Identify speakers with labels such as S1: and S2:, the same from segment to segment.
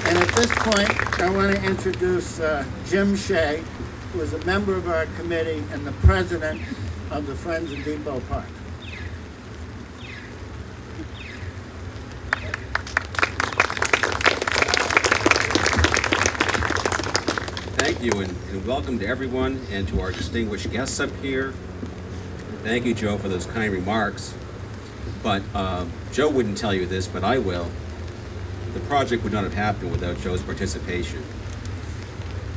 S1: And at this point, I want to introduce Jim Shea, who is a member of our committee and the president of the Friends of Depot Park.
S2: Thank you, and welcome to everyone and to our distinguished guests up here. Thank you, Joe, for those kind remarks. But Joe wouldn't tell you this, but I will. The project would not have happened without Joe's participation.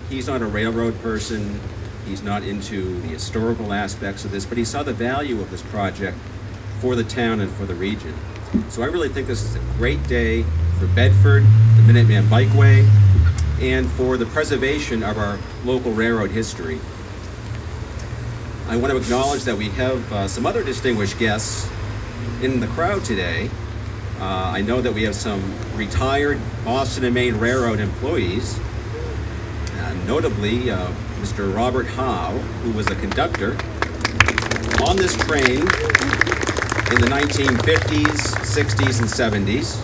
S2: He's not a railroad person. He's not into the historical aspects of this, but he saw the value of this project for the town and for the region. So I really think this is a great day for Bedford, the Minuteman Bikeway, and for the preservation of our local railroad history. I want to acknowledge that we have some other distinguished guests in the crowd today. I know that we have some retired Boston and Maine Railroad employees, notably Mr. Robert Batt, who was a conductor on this train in the 1950s, 60s, and 70s.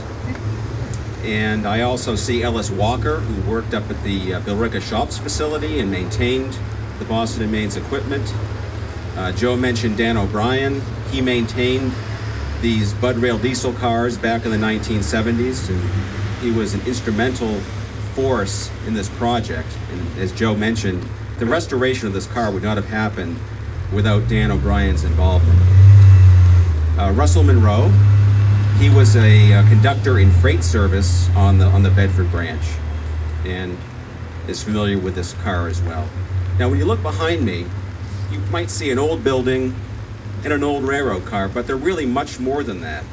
S2: And I also see Ellis Walker, who worked up at the Billerica Shops facility and maintained the Boston and Maine's equipment. Joe mentioned Dan O'Brien. He maintained these Bud Rail diesel cars back in the 1970s, and he was an instrumental force in this project. And as Joe mentioned, the restoration of this car would not have happened without Dan O'Brien's involvement. Russell Monroe, he was a conductor in freight service on the Bedford branch and is familiar with this car as well. Now, when you look behind me, you might see an old building and an old railroad car, but they're really much more than that.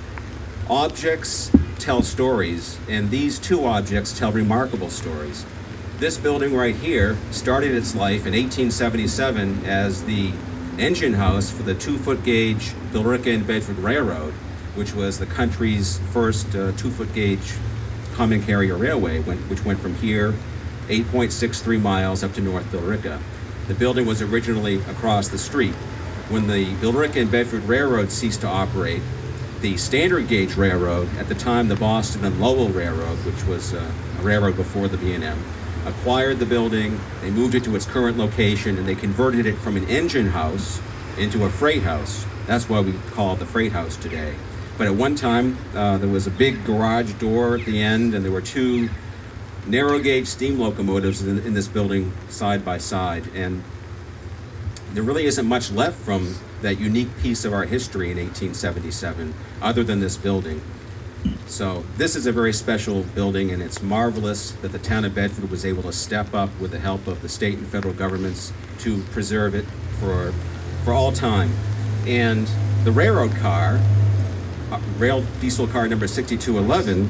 S2: Objects tell stories, and these two objects tell remarkable stories. This building right here started its life in 1877 as the engine house for the 2-foot gauge Billerica and Bedford Railroad, which was the country's first 2-foot gauge common carrier railway, which went from here 8.63 miles up to North Billerica. The building was originally across the street. When the Billerica and Bedford Railroad ceased to operate, the standard gauge railroad, at the time the Boston and Lowell Railroad, which was a railroad before the B&M, acquired the building. They moved it to its current location, and they converted it from an engine house into a freight house. That's why we call it the freight house today. But at one time, there was a big garage door at the end, and there were two narrow gauge steam locomotives in this building side by side. And there really isn't much left from that unique piece of our history in 1877, other than this building. So this is a very special building, and it's marvelous that the town of Bedford was able to step up with the help of the state and federal governments to preserve it for all time. And the railroad car, rail diesel car number 6211,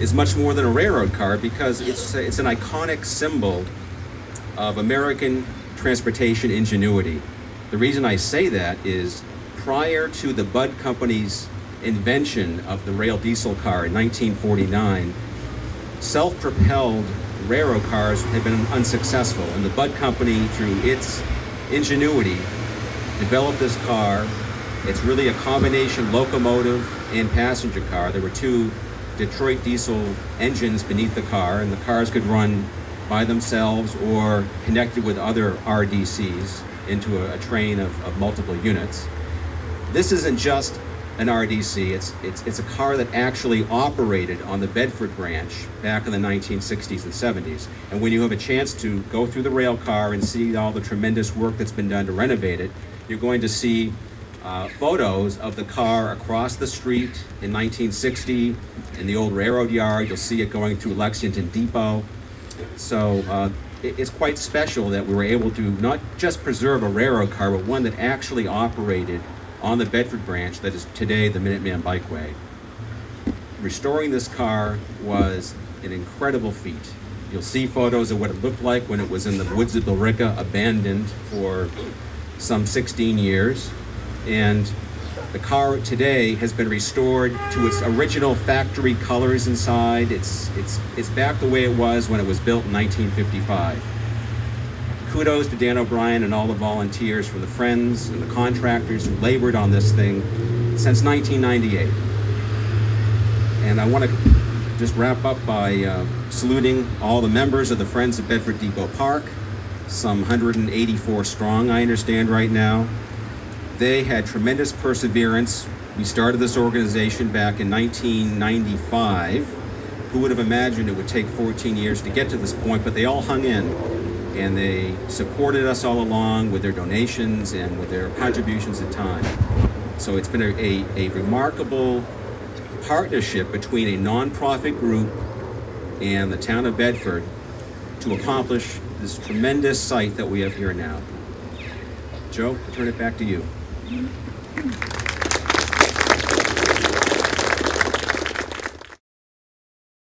S2: is much more than a railroad car because it's an iconic symbol of American transportation ingenuity. The reason I say that is prior to the Budd Company's invention of the rail diesel car in 1949, self-propelled railroad cars had been unsuccessful, and the Budd Company, through its ingenuity, developed this car. It's really a combination locomotive and passenger car. There were two Detroit diesel engines beneath the car, and the cars could run by themselves or connected with other RDCs into a train of multiple units. This isn't just an RDC, it's a car that actually operated on the Bedford branch back in the 1960s and 70s. And when you have a chance to go through the rail car and see all the tremendous work that's been done to renovate it, you're going to see photos of the car across the street in 1960 in the old railroad yard. You'll see it going through Lexington Depot. So it's quite special that we were able to not just preserve a railroad car, but one that actually operated on the Bedford branch that is today the Minuteman Bikeway. Restoring this car was an incredible feat. You'll see photos of what it looked like when it was in the woods of Billerica, abandoned for some 16 years. And the car today has been restored to its original factory colors inside. It's back the way it was when it was built in 1955. Kudos to Dan O'Brien and all the volunteers from the Friends and the contractors who labored on this thing since 1998. And I want to just wrap up by saluting all the members of the Friends of Bedford Depot Park, some 184 strong, I understand right now. They had tremendous perseverance. We started this organization back in 1995. Who would have imagined it would take 14 years to get to this point, but they all hung in, and they supported us all along with their donations and with their contributions of time. So it's been a remarkable partnership between a nonprofit group and the town of Bedford to accomplish this tremendous site that we have here now. Joe, I'll turn it back to you.